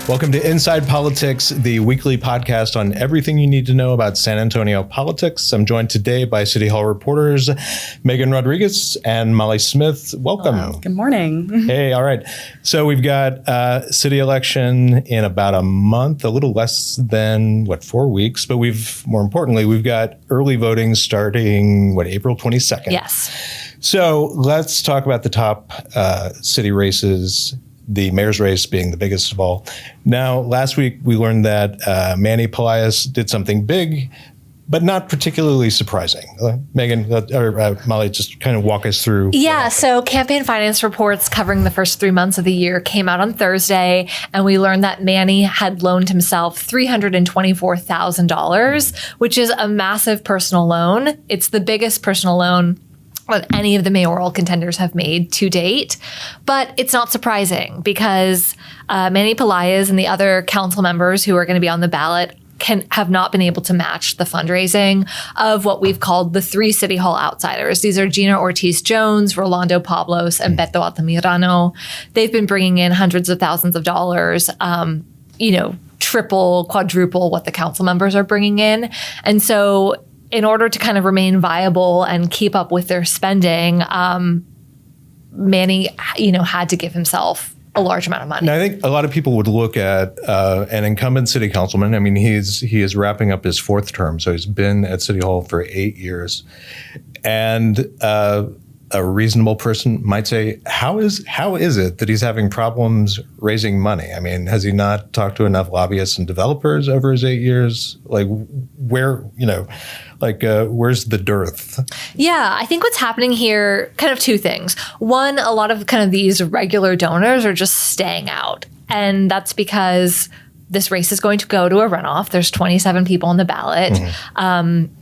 Welcome to ENside Politics, the weekly podcast on everything you need to know about San Antonio politics. I'm joined today by City Hall reporters Megan Rodriguez and Molly Smith. Welcome. Hello. Good morning. Hey, all right. So we've got city election in about a month, a little less than, 4 weeks. But more importantly, we've got early voting starting, April 22nd? Yes. So let's talk about the top city races, the mayor's race being the biggest of all. Now, last week we learned that Manny Pelaez did something big, but not particularly surprising. Megan or Molly, just kind of walk us through. Yeah, so campaign finance reports covering the first 3 months of the year came out on Thursday, and we learned that Manny had loaned himself $324,000, which is a massive personal loan. It's the biggest personal loan that any of the mayoral contenders have made to date. But it's not surprising because Manny Pelaez and the other council members who are going to be on the ballot have not been able to match the fundraising of what we've called the three City Hall outsiders. These are Gina Ortiz-Jones, Rolando Pablos, and Beto Altamirano. They've been bringing in hundreds of thousands of dollars, triple, quadruple what the council members are bringing in. And so in order to kind of remain viable and keep up with their spending, Manny, had to give himself a large amount of money. Now, I think a lot of people would look at an incumbent city councilman. I mean, he is wrapping up his fourth term, so he's been at City Hall for 8 years. And a reasonable person might say, how is it that he's having problems raising money? I mean, has he not talked to enough lobbyists and developers over his 8 years? Like, where's the dearth? Yeah, I think what's happening here, kind of two things. One, a lot of kind of these regular donors are just staying out. And that's because this race is going to go to a runoff. There's 27 people on the ballot. Mm-hmm.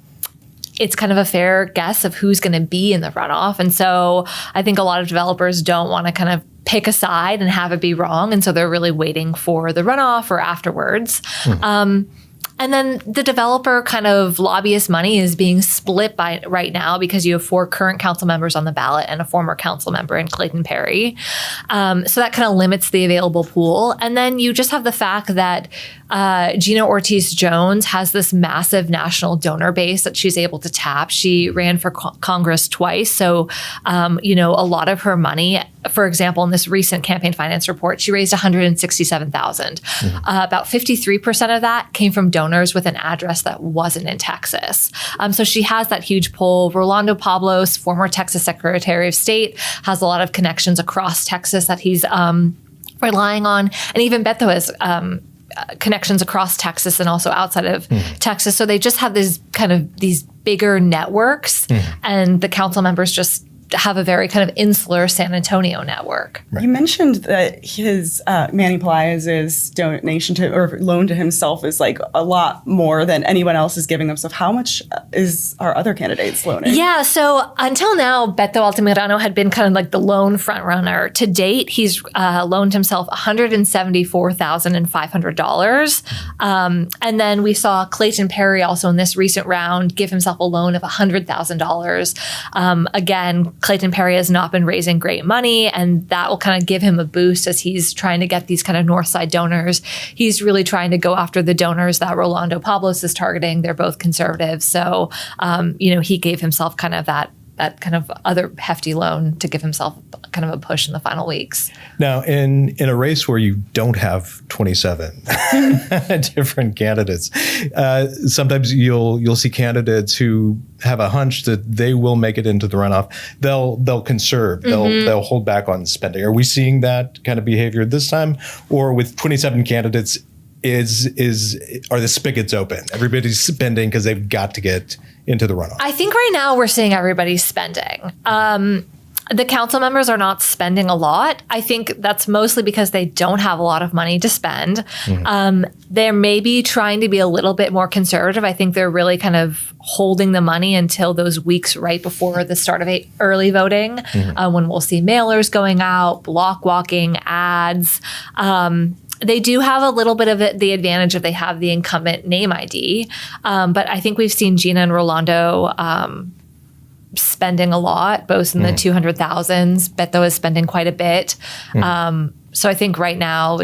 It's kind of a fair guess of who's going to be in the runoff. And so I think a lot of developers don't want to kind of pick a side and have it be wrong. And so they're really waiting for the runoff or afterwards. Mm-hmm. And then the developer kind of lobbyist money is being split by right now because you have 4 current council members on the ballot and a former council member in Clayton Perry. So that kind of limits the available pool. And then you just have the fact that Gina Ortiz-Jones has this massive national donor base that she's able to tap. She ran for Congress twice. So, a lot of her money, for example, in this recent campaign finance report, she raised $167,000. Mm-hmm. About 53% of that came from donors with an address that wasn't in Texas. So she has that huge pull. Rolando Pablos, former Texas Secretary of State, has a lot of connections across Texas that he's relying on. And even Beto has connections across Texas and also outside of Texas. So they just have these bigger networks, and the council members just have a very kind of insular San Antonio network. Right. You mentioned that his Manny Pelaez's donation to or loan to himself is like a lot more than anyone else is giving themselves. How much is our other candidates loaning? Yeah, so until now, Beto Altamirano had been kind of like the lone front runner. To date, he's loaned himself $174,500. And then we saw Clayton Perry also in this recent round give himself a loan of $100,000. Again, Clayton Perry has not been raising great money, and that will kind of give him a boost as he's trying to get these kind of north side donors. He's really trying to go after the donors that Rolando Pablos is targeting. They're both conservative. So, he gave himself kind of that kind of other hefty loan to give himself kind of a push in the final weeks. Now, in a race where you don't have 27 different candidates, sometimes you'll see candidates who have a hunch that they will make it into the runoff. They'll conserve. They'll hold back on spending. Are we seeing that kind of behavior this time, or with 27 candidates? Are the spigots open? Everybody's spending because they've got to get into the runoff. I think right now we're seeing everybody spending. The council members are not spending a lot. I think that's mostly because they don't have a lot of money to spend. Mm-hmm. They're maybe trying to be a little bit more conservative. I think they're really kind of holding the money until those weeks right before the start of early voting, when we'll see mailers going out, block walking, ads. They do have a little bit of the advantage if they have the incumbent name ID. But I think we've seen Gina and Rolando spending a lot, both in the 200,000s. Beto is spending quite a bit. So I think right now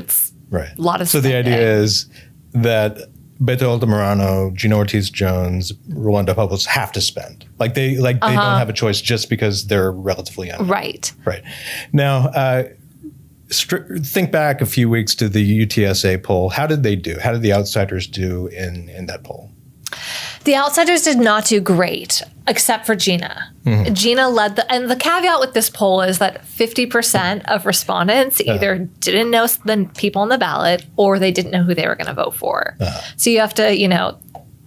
Right. A lot of So the spending. idea is that Beto Altamirano, Gina Ortiz-Jones, Rolando Pebbles have to spend. They don't have a choice just because they're relatively young. Right. Right. Now, think back a few weeks to the UTSA poll. How did they do? How did the outsiders do in that poll? The outsiders did not do great, except for Gina. Gina led and the caveat with this poll is that 50% of respondents either didn't know the people on the ballot or they didn't know who they were going to vote for. So you have to,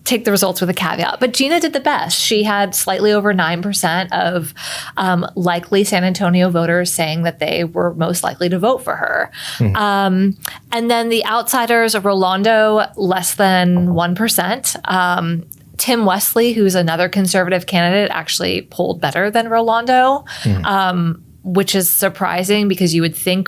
take the results with a caveat. But Gina did the best. She had slightly over 9% of likely San Antonio voters saying that they were most likely to vote for her. And then the outsiders, Rolando, less than 1%. Tim Wesley, who's another conservative candidate, actually polled better than Rolando, which is surprising because you would think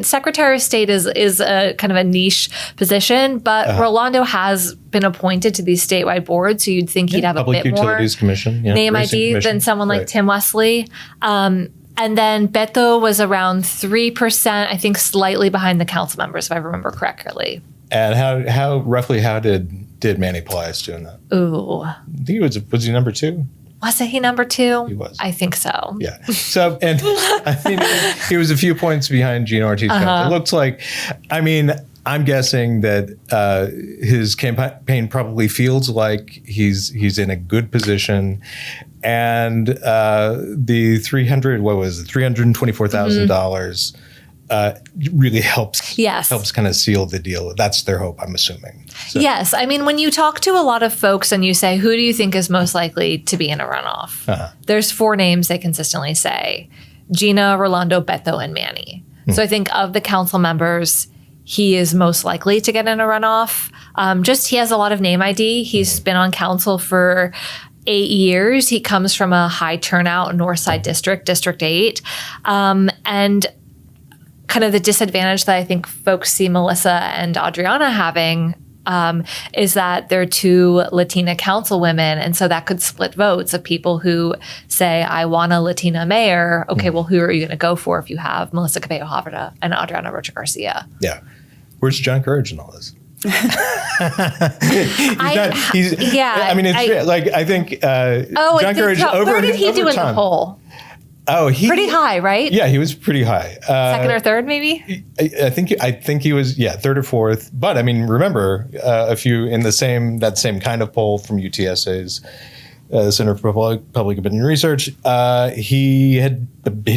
Secretary of State is a kind of a niche position, but Rolando has been appointed to these statewide boards, so you'd think he'd have Public a bit more Utilities Commission, name Racing ID Commission. than someone like Right. Tim Wesley. And then Beto was around 3%, I think slightly behind the council members, if I remember correctly. And how roughly did Manny Pelaez do in that? Ooh. I think was he number 2? Was he number 2? He was. I think so. Yeah. So, and he was a few points behind Gina Ortiz-Jones. It looks like, I'm guessing that his campaign probably feels like he's in a good position, and the $324,000 really helps. Yes. Helps kind of seal the deal. That's their hope, I'm assuming. So. Yes. When you talk to a lot of folks and you say, who do you think is most likely to be in a runoff? There's 4 names they consistently say: Gina, Rolando, Beto, and Manny. So I think of the council members, he is most likely to get in a runoff. He has a lot of name ID. He's been on council for 8 years. He comes from a high turnout Northside district, District 8. And kind of the disadvantage that I think folks see Melissa and Adriana having is that they're 2 Latina councilwomen. And so that could split votes of people who say, I want a Latina mayor. Okay, well, who are you going to go for if you have Melissa Cabello Havrda and Adriana Rocha Garcia? Yeah. Where's John Courage in all this? I think John Courage where did he do in the poll? Pretty high, right? Yeah, he was pretty high. Second or third, maybe? I think he was, third or fourth. But remember, a few in that same kind of poll from UTSA's Center for Public Opinion Research, he'd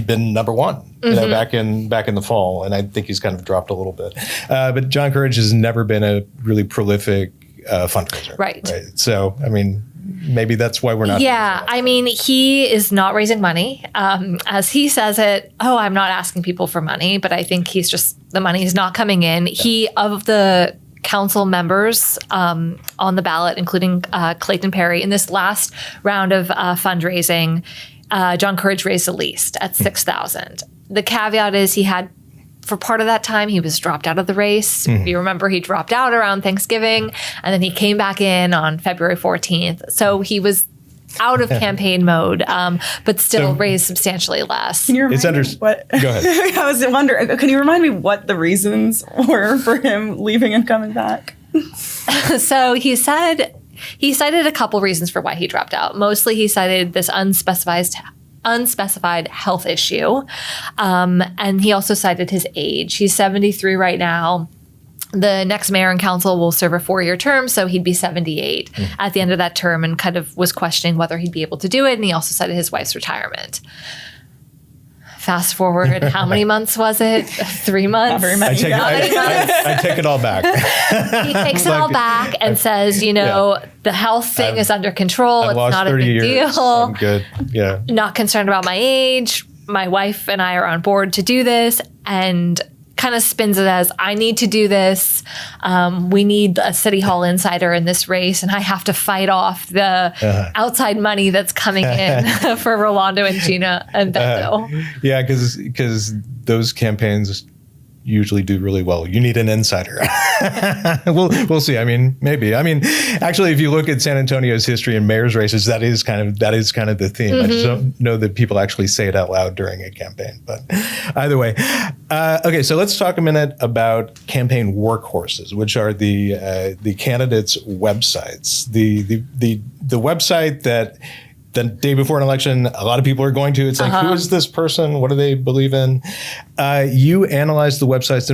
been number 1, back in the fall, and I think he's kind of dropped a little bit. But John Courage has never been a really prolific fundraiser, right? So maybe that's why we're not. Yeah, he is not raising money. As he says it, I'm not asking people for money, but I think the money is not coming in. Yeah. Of the council members on the ballot, including Clayton Perry, in this last round of fundraising, John Courage raised the least at $6,000. The caveat is he had, for part of that time, he was dropped out of the race. If you remember, he dropped out around Thanksgiving, and then he came back in on February 14th. So he was out of campaign mode, but still raised substantially less. Can you remind me what? Go ahead. I was wondering, can you remind me what the reasons were for him leaving and coming back? So he cited a couple reasons for why he dropped out. Mostly he cited this unspecified health issue. And he also cited his age. He's 73 right now. The next mayor and council will serve a 4-year term, so he'd be 78 at the end of that term, and kind of was questioning whether he'd be able to do it. And he also cited his wife's retirement. Fast forward, how many months was it? 3 months? Not very many. I take it all back. He takes it all back and says, the health thing is under control. I've It's lost not a 30 big years. deal. I'm good. Yeah. Not concerned about my age. My wife and I are on board to do this, and kind of spins it as, I need to do this. We need a City Hall insider in this race, and I have to fight off the outside money that's coming in for Rolando and Gina and Beto. Yeah, because those campaigns usually do really well. You need an insider. We'll see. I mean, maybe. I mean, actually, if you look at San Antonio's history in mayor's races, that is kind of the theme. I just don't know that people actually say it out loud during a campaign. But either way, okay. So let's talk a minute about campaign workhorses, which are the candidates' websites. The website that the day before an election, a lot of people are going to. It's like, who is this person? What do they believe in? You analyzed the websites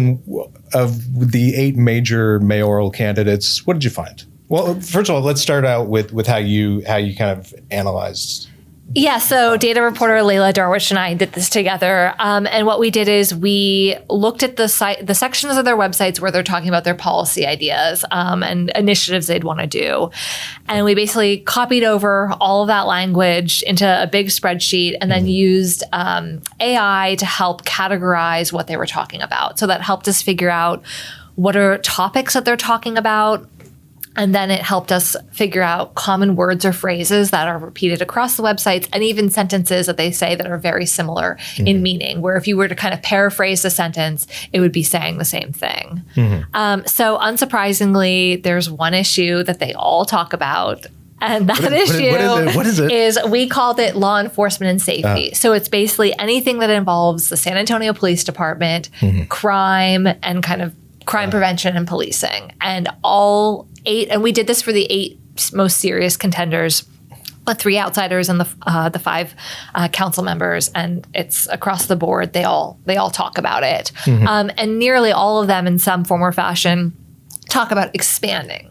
of the 8 major mayoral candidates. What did you find? Well, first of all, let's start out with how you kind of analyzed. Yeah, so data reporter Layla Darwish and I did this together. And what we did is we looked at the sections of their websites where they're talking about their policy ideas and initiatives they'd want to do. And we basically copied over all of that language into a big spreadsheet and then used AI to help categorize what they were talking about. So that helped us figure out what are topics that they're talking about. And then it helped us figure out common words or phrases that are repeated across the websites and even sentences that they say that are very similar in meaning, where if you were to kind of paraphrase the sentence, it would be saying the same thing. So unsurprisingly, there's one issue that they all talk about. And that what is it? Is we called it law enforcement and safety. So it's basically anything that involves the San Antonio Police Department, crime, and kind of crime prevention and policing. And all 8, and we did this for the 8 most serious contenders, the 3 outsiders and the 5 council members, and it's across the board. They all talk about it, and nearly all of them, in some form or fashion, talk about expanding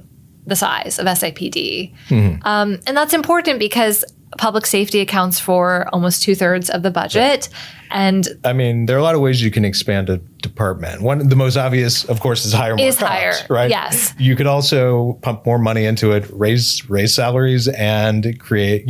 the size of SAPD, and that's important because public safety accounts for almost 2/3 of the budget. And I mean, there are a lot of ways you can expand a department. The most obvious, of course, is hire more cops, right? Yes. You could also pump more money into it, raise salaries, and create,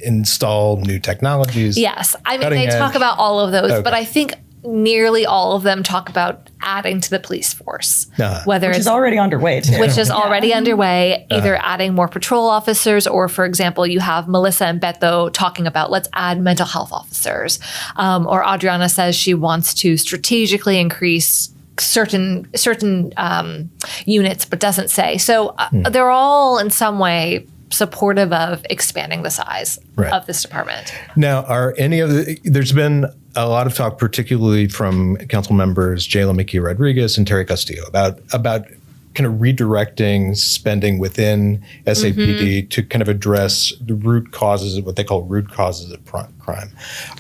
install new technologies. Yes. I mean, they talk about all of those, but I think nearly all of them talk about adding to the police force, which is already underway too. Which is already underway, either adding more patrol officers, or, for example, you have Melissa and Beto talking about let's add mental health officers, or Adriana says she wants to strategically increase certain units, but doesn't say. So they're all in some way supportive of expanding the size of this department. Now, there's been a lot of talk, particularly from council members Jayla McKee Rodriguez and Terry Castillo, about kind of redirecting spending within SAPD to kind of address the root causes of what they call root causes of crime.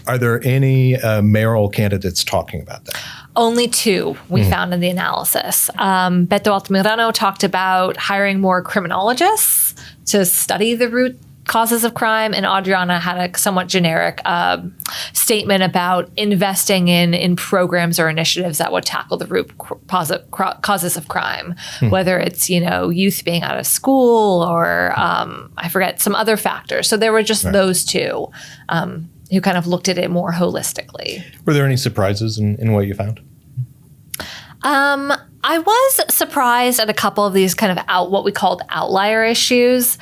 Are there any mayoral candidates talking about that? Only 2 we found in the analysis. Beto Altamirano talked about hiring more criminologists to study the root causes of crime, and Adriana had a somewhat generic statement about investing in programs or initiatives that would tackle the root causes of crime, whether it's youth being out of school or I forget some other factors. So there were just those 2 who kind of looked at it more holistically. Were there any surprises in what you found? I was surprised at a couple of these kind of what we called outlier issues.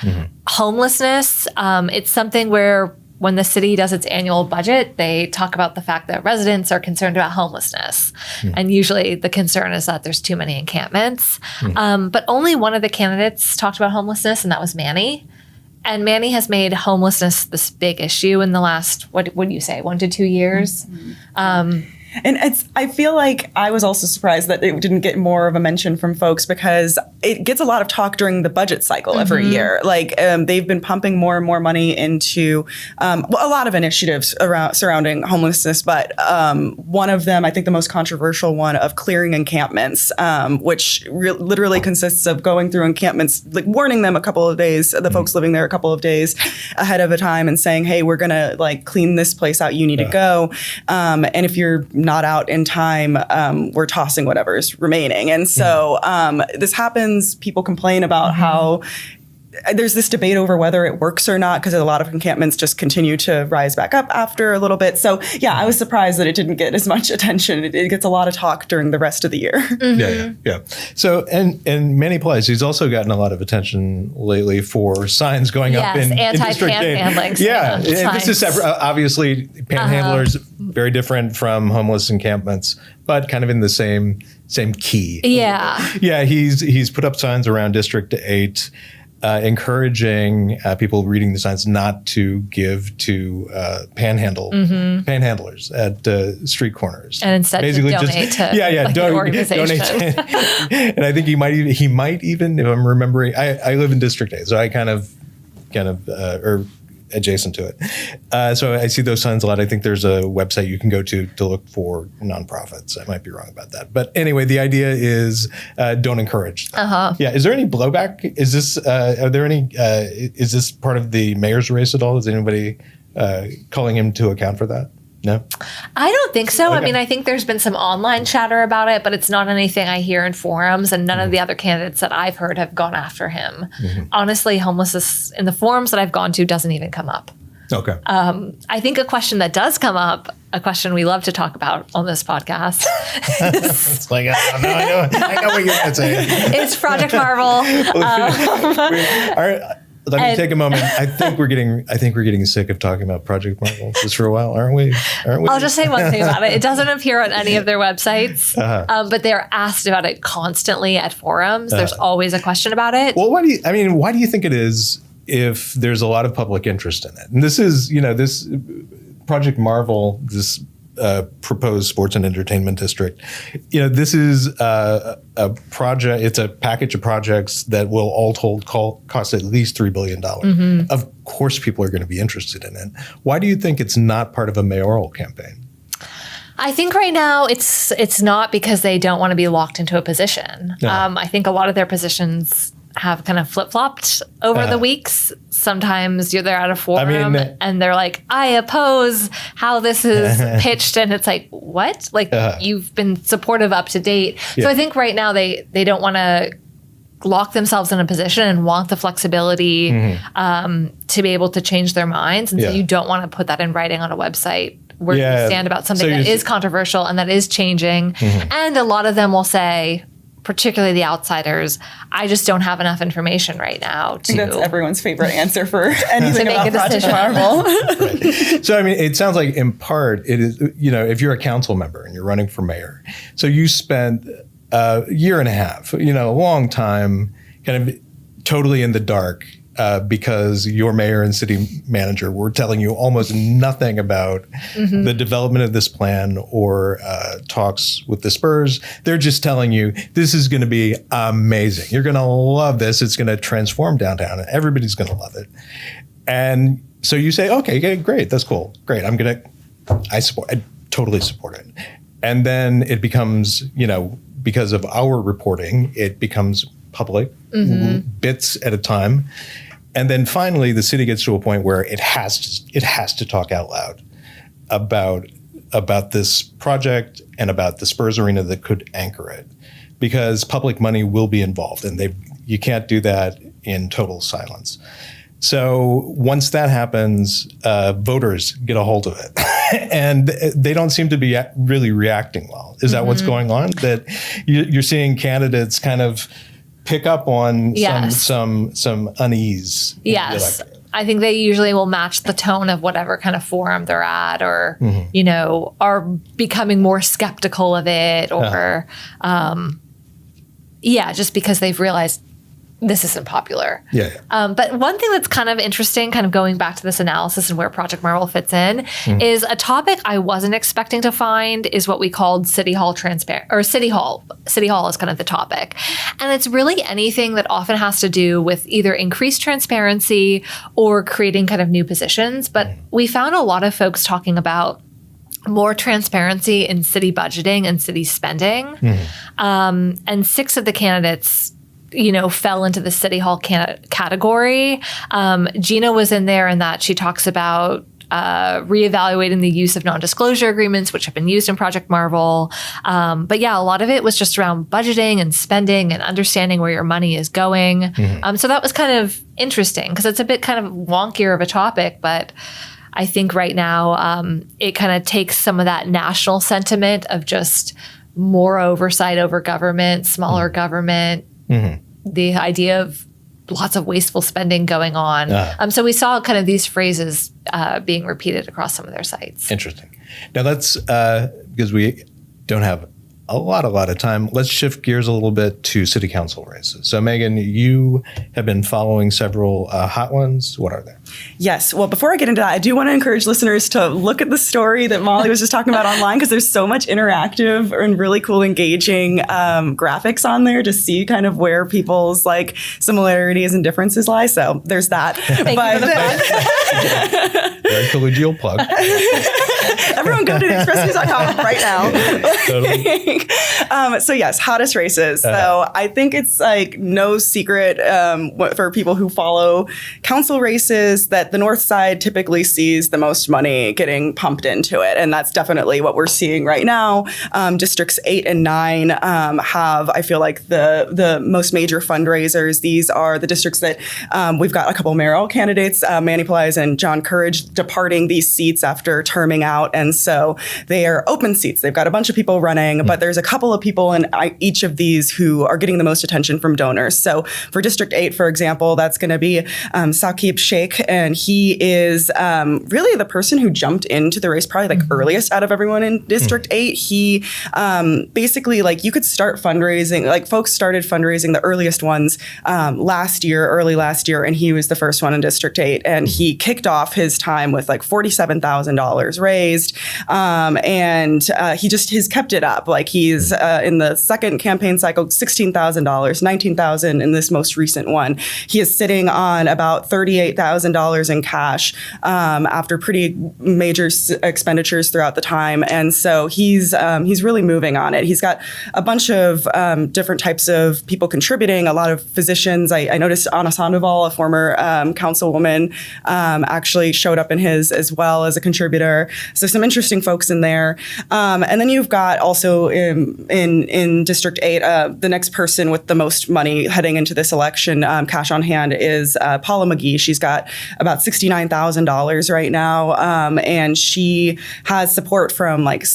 Homelessness. It's something where when the city does its annual budget, they talk about the fact that residents are concerned about homelessness. And usually the concern is that there's too many encampments. But only one of the candidates talked about homelessness, and that was Manny. And Manny has made homelessness this big issue in the last, what would you say, 1 to 2 years? And I feel like I was also surprised that it didn't get more of a mention from folks, because it gets a lot of talk during the budget cycle every year. Like they've been pumping more and more money into a lot of initiatives surrounding homelessness. But one of them, I think the most controversial one, of clearing encampments, which literally consists of going through encampments, like warning them a couple of days, the folks living there a couple of days ahead of a time, and saying, hey, we're going to clean this place out. You need to go. And if you're not out in time, we're tossing whatever's remaining. And so this happens. People complain about how there's this debate over whether it works or not, because a lot of encampments just continue to rise back up after a little bit. So yeah, I was surprised that it didn't get as much attention. It gets a lot of talk during the rest of the year. Yeah. So, and Manny Pelaez, he's also gotten a lot of attention lately for signs going up in District 8. Anti-panhandling. Yeah, and this is separate. Obviously, panhandlers, very different from homeless encampments, but kind of in the same key. Yeah. Yeah, he's put up signs around District 8, encouraging people reading the signs not to give to panhandlers at street corners, and instead basically to donate to donate. And I think he might even, if I'm remembering, I live in District 8, so I kind of or adjacent to it. So I see those signs a lot. I think there's a website you can go to look for nonprofits. I might be wrong about that. But anyway, the idea is don't encourage them. Yeah. Is there any blowback? Is this, is this part of the mayor's race at all? Is anybody calling him to account for that? No? I don't think so. Okay. I mean, I think there's been some online chatter about it, but it's not anything I hear in forums, and none of the other candidates that I've heard have gone after him. Honestly, homelessness in the forums that I've gone to doesn't even come up. Okay. I think a question that does come up, a question we love to talk about on this podcast. It's like, I know what you're going to say. It's Project Marvel. Let me take a moment. I think we're getting sick of talking about Project Marvel just for a while, aren't we? I'll just say one thing about it. It doesn't appear on any of their websites, but they're asked about it constantly at forums. There's always a question about it. Well, why do you think it is if there's a lot of public interest in it? And this is, this Project Marvel, this proposed sports and entertainment district. This is a project. It's a package of projects that will all told cost at least $3 billion. Of course, people are going to be interested in it. Why do you think it's not part of a mayoral campaign? I think right now it's not because they don't want to be locked into a position. I think a lot of their positions have kind of flip-flopped over the weeks. Sometimes they're at a forum and they're like, I oppose how this is pitched. And it's like, what? Like, you've been supportive up to date. So I think right now they don't want to lock themselves in a position and want the flexibility to be able to change their minds. And so you don't want to put that in writing on a website where you stand about something that is controversial and that is changing. And a lot of them will say, particularly the outsiders, I just don't have enough information right now to. That's everyone's favorite answer for anything about Project Marvel. Right. So, it sounds like in part it is, if you're a council member and you're running for mayor, so you spent a year and a half, a long time kind of totally in the dark because your mayor and city manager were telling you almost nothing about the development of this plan or talks with the Spurs. They're just telling you, this is going to be amazing. You're going to love this. It's going to transform downtown and everybody's going to love it. And so you say, okay, great. That's cool. Great. I totally support it. And then it becomes, because of our reporting, it becomes public bits at a time. And then finally, the city gets to a point where it has to talk out loud about this project and about the Spurs arena that could anchor it, because public money will be involved, and you can't do that in total silence. So once that happens, voters get a hold of it, and they don't seem to be really reacting well. Is that what's going on? That you're seeing candidates kind of pick up on some unease. Yes. I think they usually will match the tone of whatever kind of forum they're at, or, are becoming more skeptical of it, or, just because they've realized this isn't popular. But one thing that's kind of interesting, kind of going back to this analysis and where Project Marvel fits in, is a topic I wasn't expecting to find is what we called City Hall City Hall. City Hall is kind of the topic. And it's really anything that often has to do with either increased transparency or creating kind of new positions. But we found a lot of folks talking about more transparency in city budgeting and city spending. And 6 of the candidates fell into the City Hall category. Gina was in there in that she talks about reevaluating the use of non-disclosure agreements, which have been used in Project Marvel. But yeah, a lot of it was just around budgeting and spending and understanding where your money is going. So that was kind of interesting because it's a bit kind of wonkier of a topic, but I think right now it kind of takes some of that national sentiment of just more oversight over government, smaller government, the idea of lots of wasteful spending going on. So we saw kind of these phrases being repeated across some of their sites. Interesting. Now let's, because we don't have a lot of time, let's shift gears a little bit to city council races. So Megan, you have been following several hot ones. What are they? Yes. Well, before I get into that, I do want to encourage listeners to look at the story that Molly was just talking about online, because there's so much interactive and really cool, engaging graphics on there to see kind of where people's like similarities and differences lie. So there's that. Very collegial plug. Everyone go to expressnews.com right now. So yes, hottest races. So I think it's like no secret for people who follow council races that the North Side typically sees the most money getting pumped into it. And that's definitely what we're seeing right now. Districts 8 and 9 have, I feel like, the most major fundraisers. These are the districts that we've got a couple mayoral candidates, Manny Pelaez and John Courage, departing these seats after terming out. And so they are open seats. They've got a bunch of people running, but there's a couple of people in each of these who are getting the most attention from donors. So for District 8, for example, that's going to be Saqib Sheikh, and he is really the person who jumped into the race probably like earliest out of everyone in District 8. He basically, like, you could start fundraising, like folks started fundraising, the earliest ones early last year, and he was the first one in District 8. And he kicked off his time with like $47,000 raised. And he's kept it up. Like he's in the second campaign cycle, $16,000, $19,000 in this most recent one. He is sitting on about $38,000 in cash after pretty major expenditures throughout the time. And so he's really moving on it. He's got a bunch of different types of people contributing, a lot of physicians. I noticed Anna Sandoval, a former councilwoman, actually showed up in his as well as a contributor. So some interesting folks in there. And then you've got also in District 8, the next person with the most money heading into this election, cash on hand, is Paula McGee. She's got about $69,000 right now. And she has support from like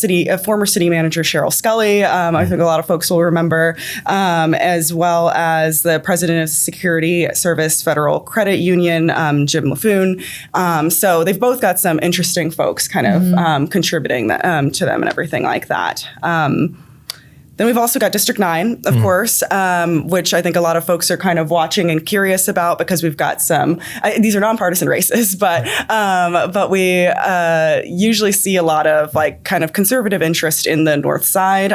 former city manager Cheryl Scully. I think a lot of folks will remember, as well as the president of Security Service Federal Credit Union, Jim LaFoon. So they've both got some interesting folks kind of contributing to them and everything like that. Then we've also got District 9, of course, which I think a lot of folks are kind of watching and curious about because we've got some, these are nonpartisan races, but we usually see a lot of like kind of conservative interest in the North Side,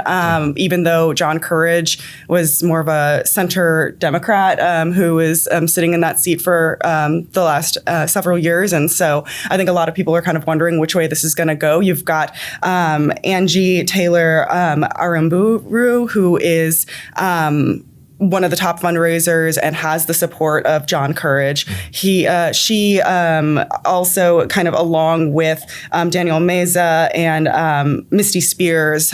even though John Courage was more of a center Democrat who is sitting in that seat for the last several years. And so I think a lot of people are kind of wondering which way this is going to go. You've got Angie Taylor Aramburu, who is one of the top fundraisers and has the support of John Courage. She also kind of along with Daniel Meza and Misty Spears,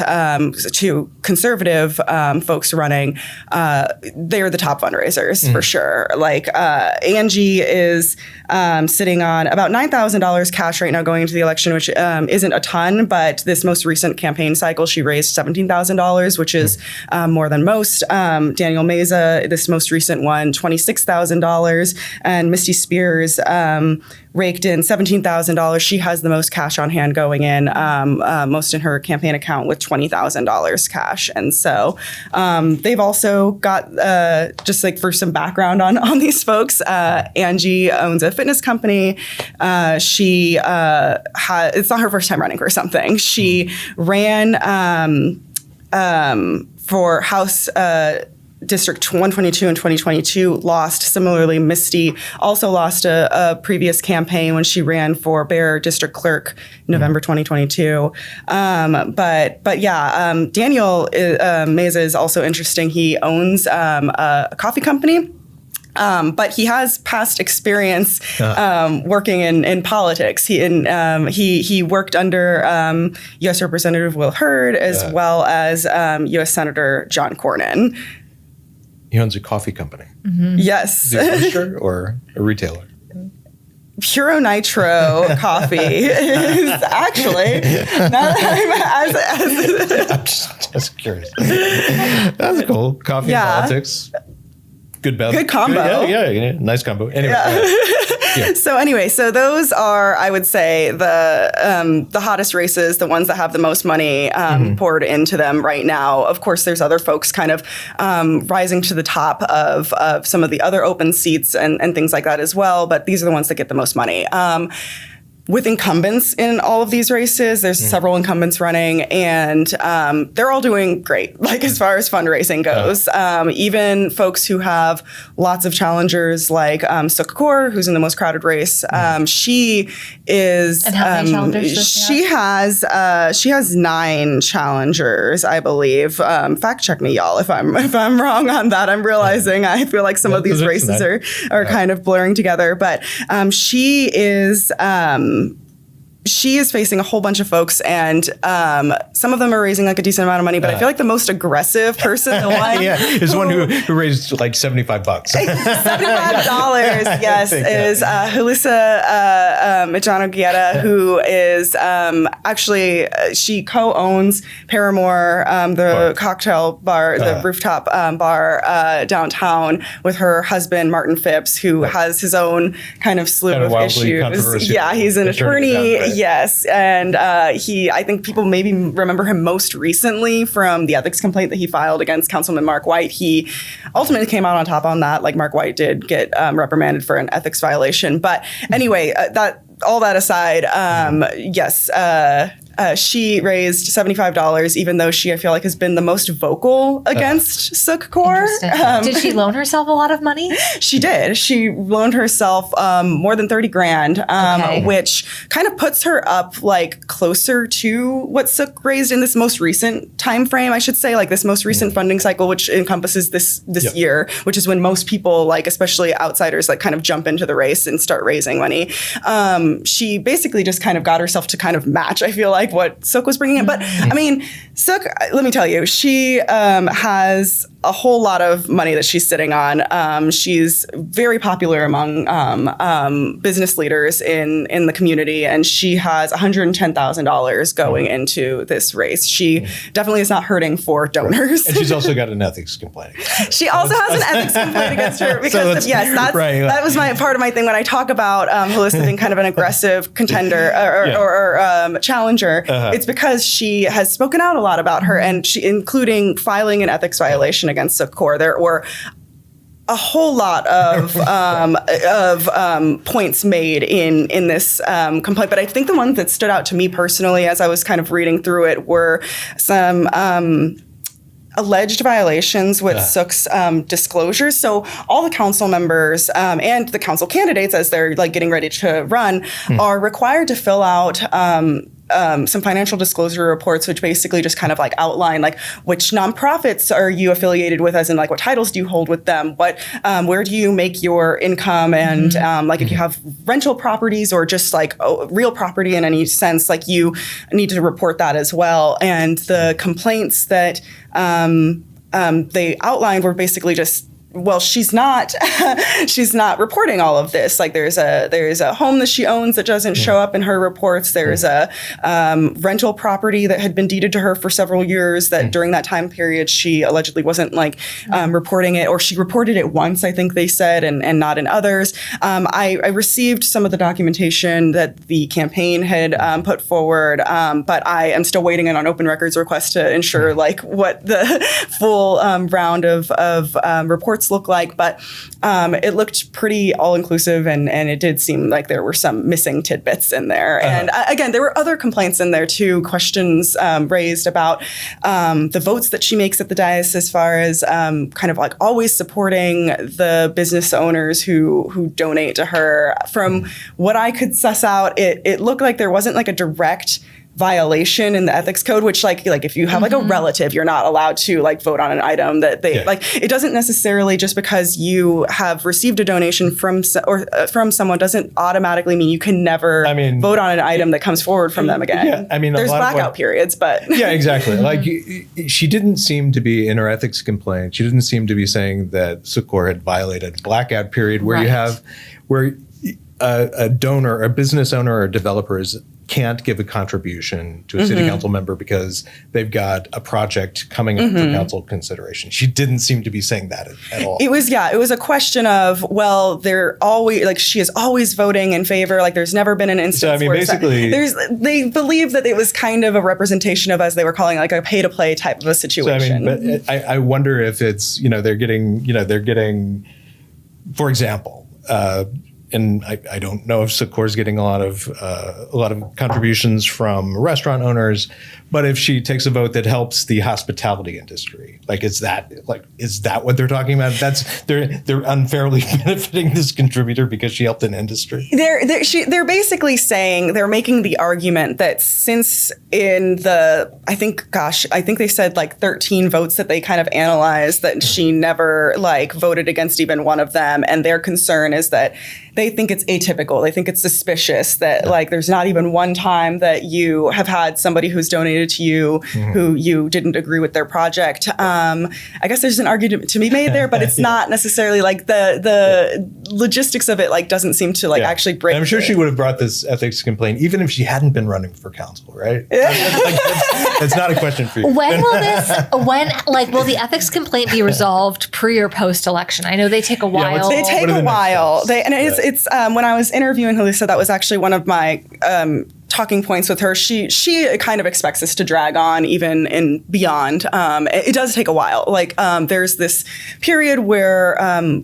two conservative folks running, they're the top fundraisers for sure. Like Angie is sitting on about $9,000 cash right now going into the election, which isn't a ton, but this most recent campaign cycle, she raised $17,000, which is more than most. Daniel Meza, this most recent one, $26,000, and Misty Spears raked in $17,000. She has the most cash on hand going in, most in her campaign account with $20,000 cash. And so they've also got, just like for some background on these folks, Angie owns a fitness company. She it's not her first time running for something. She ran for House District 122 in 2022, lost. Similarly, Misty also lost a previous campaign when she ran for Bear District Clerk November 2022. But yeah, Daniel Meza is also interesting. He owns a coffee company. But he has past experience working in politics. He worked under U.S. Representative Will Hurd as well as U.S. Senator John Cornyn. He owns a coffee company. Yes. Is he a roaster or a retailer? Puro Nitro coffee is actually, I'm just curious. That's cool. Coffee and politics. Good combo. Yeah. Nice combo. Anyway. So those are, I would say, the hottest races, the ones that have the most money poured into them right now. Of course, there's other folks kind of rising to the top of some of the other open seats and things like that as well. But these are the ones that get the most money. With incumbents in all of these races, there's several incumbents running, and they're all doing great, like as far as fundraising goes. Even folks who have lots of challengers, like Suk Kaur, who's in the most crowded race. She is. And how many challengers does she have? She has 9 challengers, I believe. Fact check me, y'all, if I'm wrong on that. I'm realizing I feel like some of these races are kind of blurring together, but she is. She is facing a whole bunch of folks, and some of them are raising like a decent amount of money. But I feel like the most aggressive person, the one is the one who raised like $75. $75, yes, is Julissa Mijano-Guieta, who is actually she co-owns Paramore, the cocktail bar, the rooftop bar downtown, with her husband Martin Phipps, who has his own kind of slew of issues. Yeah, he's an attorney. Yes, and I think people maybe remember him most recently from the ethics complaint that he filed against Councilman Marc Whyte. He ultimately came out on top on that, like Marc Whyte did get reprimanded for an ethics violation. But anyway, all that aside, yes. She raised $75, even though she, I feel like, has been the most vocal against Suk Kaur. Did she loan herself a lot of money? She did. She loaned herself more than $30,000, which kind of puts her up like closer to what Suk raised in this most recent time frame, I should say, like this most recent funding cycle, which encompasses this year, which is when most people, like especially outsiders, like kind of jump into the race and start raising money. She basically just kind of got herself to kind of match, I feel like, what Suk was bringing in. But I mean, Suk, let me tell you, she has a whole lot of money that she's sitting on. She's very popular among business leaders in the community, and she has $110,000 going into this race. She definitely is not hurting for donors. And she's also got an ethics complaint. She also has an ethics complaint against her because that was part of my thing when I talk about Julissa being kind of an aggressive contender or challenger. It's because she has spoken out a lot about her, and including filing an ethics violation against Suk Kaur. There were a whole lot of points made in this complaint, but I think the ones that stood out to me personally as I was kind of reading through it were some alleged violations with Suk's disclosures. So all the council members and the council candidates, as they're like getting ready to run, are required to fill out some financial disclosure reports, which basically just kind of like outline like which nonprofits are you affiliated with, as in like what titles do you hold with them, where do you make your income, and like if you have rental properties or just like real property in any sense, like you need to report that as well. And the complaints that they outlined were basically just, well, she's not reporting all of this. Like there's a home that she owns that doesn't show up in her reports. There's a rental property that had been deeded to her for several years that during that time period she allegedly wasn't like reporting it, or she reported it once, I think they said, and not in others. I received some of the documentation that the campaign had put forward, but I am still waiting on open records request to ensure like what the full round of reports look like, but it looked pretty all-inclusive, and it did seem like there were some missing tidbits in there. And again, there were other complaints in there too, questions raised about the votes that she makes at the dais, as far as kind of like always supporting the business owners who donate to her. From what I could suss out, it looked like there wasn't like a direct violation in the ethics code, which like if you have like a relative, you're not allowed to like vote on an item that they like. It doesn't necessarily just because you have received a donation from someone doesn't automatically mean you can never vote on an item that comes forward from them again. Yeah, I mean, there's blackout periods, but yeah, exactly. Like she didn't seem to be in her ethics complaint. She didn't seem to be saying that Sucor had violated blackout period where you have where a donor, a business owner, or developers can't give a contribution to a city council member because they've got a project coming up for council consideration. She didn't seem to be saying that at all. It was a question of, well, they're always like, she is always voting in favor. Like there's never been an instance where basically they believe that it was kind of a representation of, as they were calling, like a pay to play type of a situation. So, but I wonder if it's, they're getting, for example, and I don't know if Sucor's getting a lot of contributions from restaurant owners, but if she takes a vote that helps the hospitality industry, is that what they're talking about? They're unfairly benefiting this contributor because she helped an industry. They're basically saying, they're making the argument that since I think they said like 13 votes that they kind of analyzed, that she never like voted against even one of them, and their concern is that they think it's atypical. They think it's suspicious that like there's not even one time that you have had somebody who's donated to you who you didn't agree with their project. I guess there's an argument to be made there, but it's not necessarily like the logistics of it like doesn't seem to like actually break. And I'm sure she would have brought this ethics complaint even if she hadn't been running for council, right? That's not a question for you. When will the ethics complaint be resolved pre or post election? I know they take a while. They take a while. It's when I was interviewing her, Lisa, that was actually one of my talking points with her. She kind of expects this to drag on even and beyond. It does take a while. Like there's this period where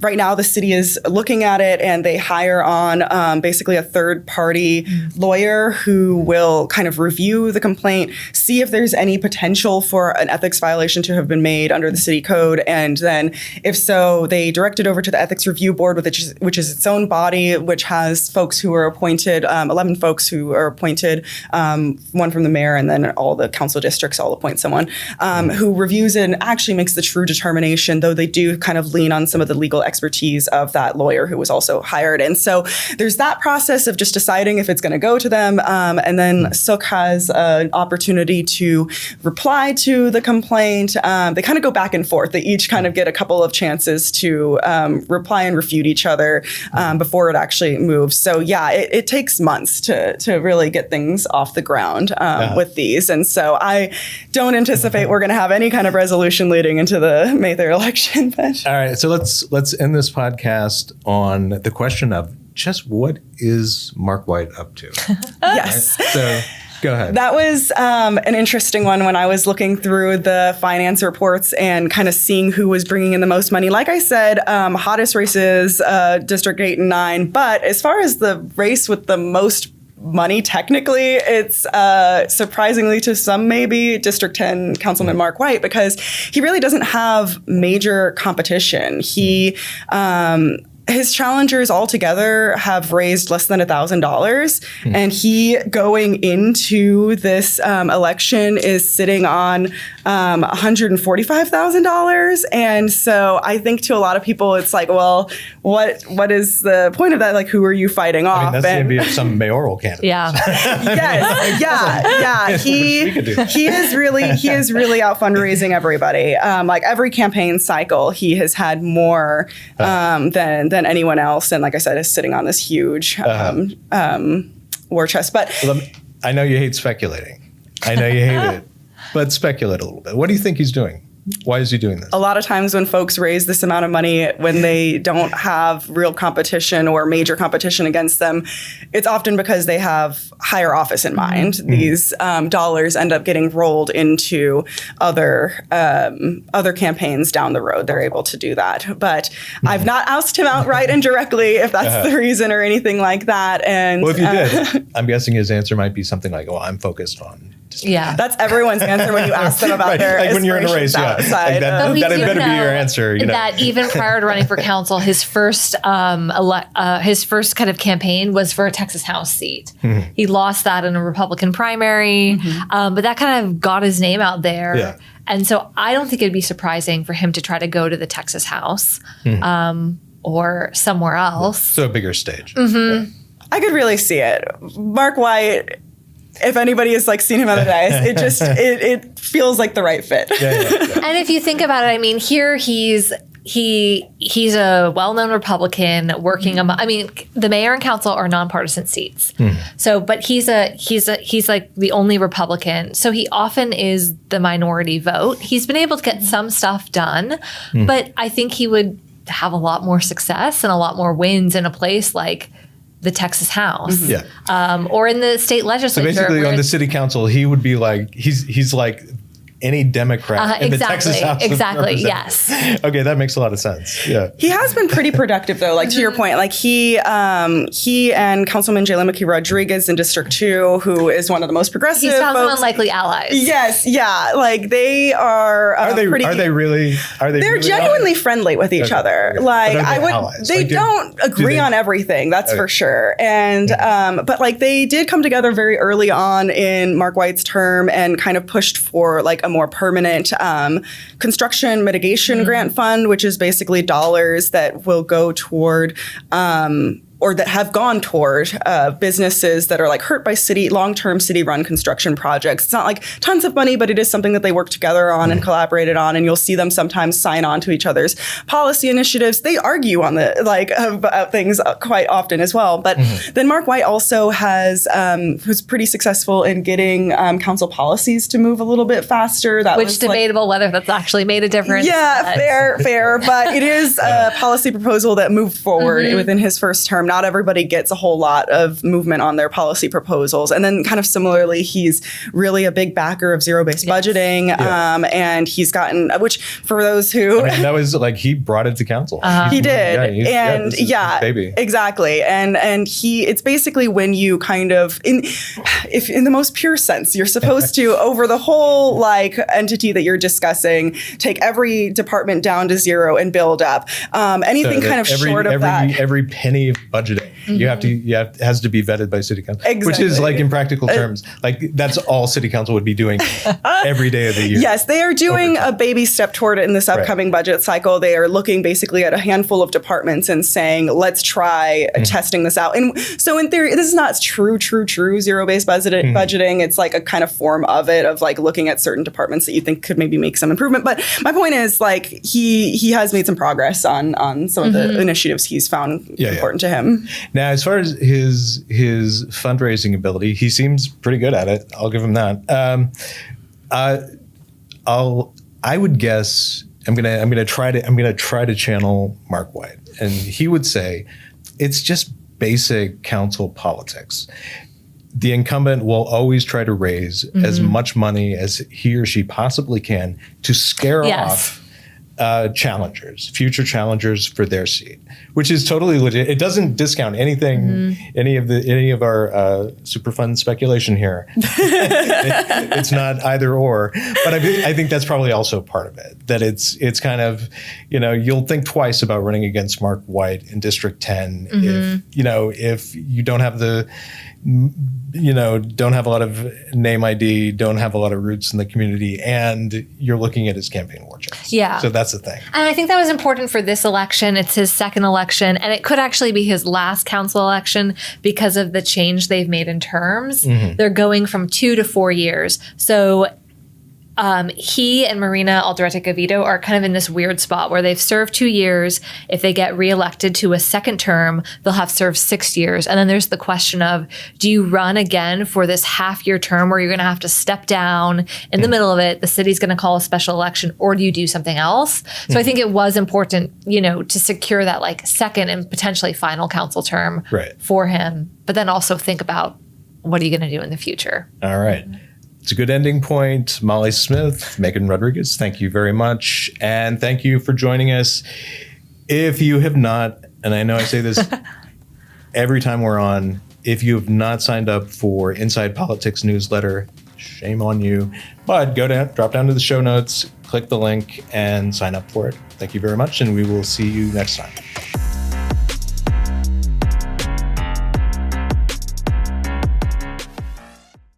right now the city is looking at it and they hire on basically a third party lawyer who will kind of review the complaint, see if there's any potential for an ethics violation to have been made under the city code. And then if so, they direct it over to the ethics review board, which is its own body, which has folks who are appointed, 11 folks who are appointed, one from the mayor, and then all the council districts all appoint someone who reviews it and actually makes the true determination, though they do kind of lean on some of the legal expertise of that lawyer who was also hired. And so there's that process of just deciding if it's going to go to them. And then Sook has an opportunity to reply to the complaint. They kind of go back and forth. They each kind of get a couple of chances to reply and refute each other before it actually moves. So yeah, it takes months to really get things off the ground with these. And so I don't anticipate we're going to have any kind of resolution leading into the May 3rd election. But. All right. So let's end this podcast on the question of just what is Marc Whyte up to? Yes. Right? So go ahead. That was an interesting one when I was looking through the finance reports and kind of seeing who was bringing in the most money. Like I said, hottest races, District 8 and 9. But as far as the race with the most money, technically, it's surprisingly to some maybe District 10 Councilman Marc Whyte, because he really doesn't have major competition. His challengers altogether have raised less than $1,000, and he going into this election is sitting on $145,000. And so I think to a lot of people, it's like, well, what is the point of that? Like, who are you fighting off? That's going to be some mayoral candidate. Yeah. Yeah. He is really out fundraising everybody. Like every campaign cycle, he has had more than anyone else. And like I said, is sitting on this huge war chest. But I know you hate speculating. I know you hate it. But speculate a little bit. What do you think he's doing? Why is he doing this? A lot of times when folks raise this amount of money when they don't have real competition or major competition against them, it's often because they have higher office in mind. Mm-hmm. These dollars end up getting rolled into other campaigns down the road. They're able to do that. But I've not asked him outright and directly if that's the reason or anything like that. And well, if you did, I'm guessing his answer might be something like, "Oh, I'm focused on Yeah. That's everyone's answer when you ask them about their like when you're in a race, aspirations yeah. outside Like that of- We had do better be know your answer. You know? that even prior to running for council, his first kind of campaign was for a Texas House seat. He lost that in a Republican primary, but that kind of got his name out there. Yeah. And so I don't think it'd be surprising for him to try to go to the Texas House or somewhere else. So a bigger stage. I could really see it. Marc Whyte, if anybody has like seen him at a dice, it just it feels like the right fit. Yeah. And if you think about it, I mean, here he's a well-known Republican working among, I mean, the mayor and council are nonpartisan seats. So, but he's like the only Republican. So he often is the minority vote. He's been able to get some stuff done, but I think he would have a lot more success and a lot more wins in a place like the Texas House, or in the state So legislature. basically, on the city council, he would be like he's like any Democrat in the Texas House. Exactly. Yes. Okay, that makes a lot of sense. Yeah. He has been pretty productive, though. Like to your point, like he and Councilman Jaylen McKee Rodriguez in District 2, who is one of the most progressive. He's found some folks. unlikely allies. Yes, yeah, like they are. Are they pretty, really? Are they? They're really genuinely friendly with each other. Okay. Like But are I they would, allies? they Like, don't agree they- on everything. That's for sure. And but like they did come together very early on in Marc Whyte's term and kind of pushed for like a more permanent construction mitigation grant fund, which is basically dollars that will go toward or that have gone toward businesses that are like hurt by long-term city-run construction projects. It's not like tons of money, but it is something that they work together on and collaborated on. And you'll see them sometimes sign on to each other's policy initiatives. They argue on the about things quite often as well. But then Marc Whyte also was pretty successful in getting council policies to move a little bit faster. That Which was debatable whether that's actually made a difference. yeah, but- fair. But it is a policy proposal that moved forward within his first term. Not everybody gets a whole lot of movement on their policy proposals. And then kind of similarly, he's really a big backer of zero-based budgeting. And he's gotten, which for those who... I mean, that was like, he brought it to council. He did. This is his baby. Exactly. And it's basically when you kind of, in the most pure sense, you're supposed to, over the whole like entity that you're discussing, take every department down to zero and build up. Anything So kind of short of that. Every penny of budgeting, it has to be vetted by city council, which is like in practical terms, like that's all city council would be doing every day of the year. Yes, they are doing a baby step toward it in this upcoming budget cycle. They are looking basically at a handful of departments and saying, let's try testing this out. And so in theory, this is not true zero-based budgeting. It's like a kind of form of it, of like looking at certain departments that you think could maybe make some improvement. But my point is like he has made some progress on some of the initiatives he's found important to him. Now, as far as his fundraising ability, he seems pretty good at it. I'll give him that. I would guess I'm gonna try to channel Marc Whyte, and he would say it's just basic council politics. The incumbent will always try to raise as much money as he or she possibly can to scare off future challengers for their seat, which is totally legit. It doesn't discount anything, any of our Superfund speculation here. It's not either or, but I think that's probably also part of it. That it's kind of, you'll think twice about running against Marc Whyte in District 10 if you don't have don't have a lot of name ID, don't have a lot of roots in the community, and you're looking at his campaign war chest. Yeah. So that's the thing. And I think that was important for this election. It's his second election, and it could actually be his last council election because of the change they've made in terms. They're going from 2 to 4 years. So he and Marina Alderete-Gavito are kind of in this weird spot where they've served 2 years. If they get reelected to a second term, they'll have served 6 years. And then there's the question of, do you run again for this half-year term where you're going to have to step down in the middle of it? The city's going to call a special election, or do you do something else? So I think it was important, to secure that like second and potentially final council term for him. But then also think about, what are you going to do in the future? All right. It's a good ending point. Molly Smith, Megan Rodriguez, thank you very much. And thank you for joining us. If you have not, and I know I say this every time we're on, if you have not signed up for ENside Politics newsletter, shame on you. But drop down to the show notes, click the link, and sign up for it. Thank you very much, and we will see you next time.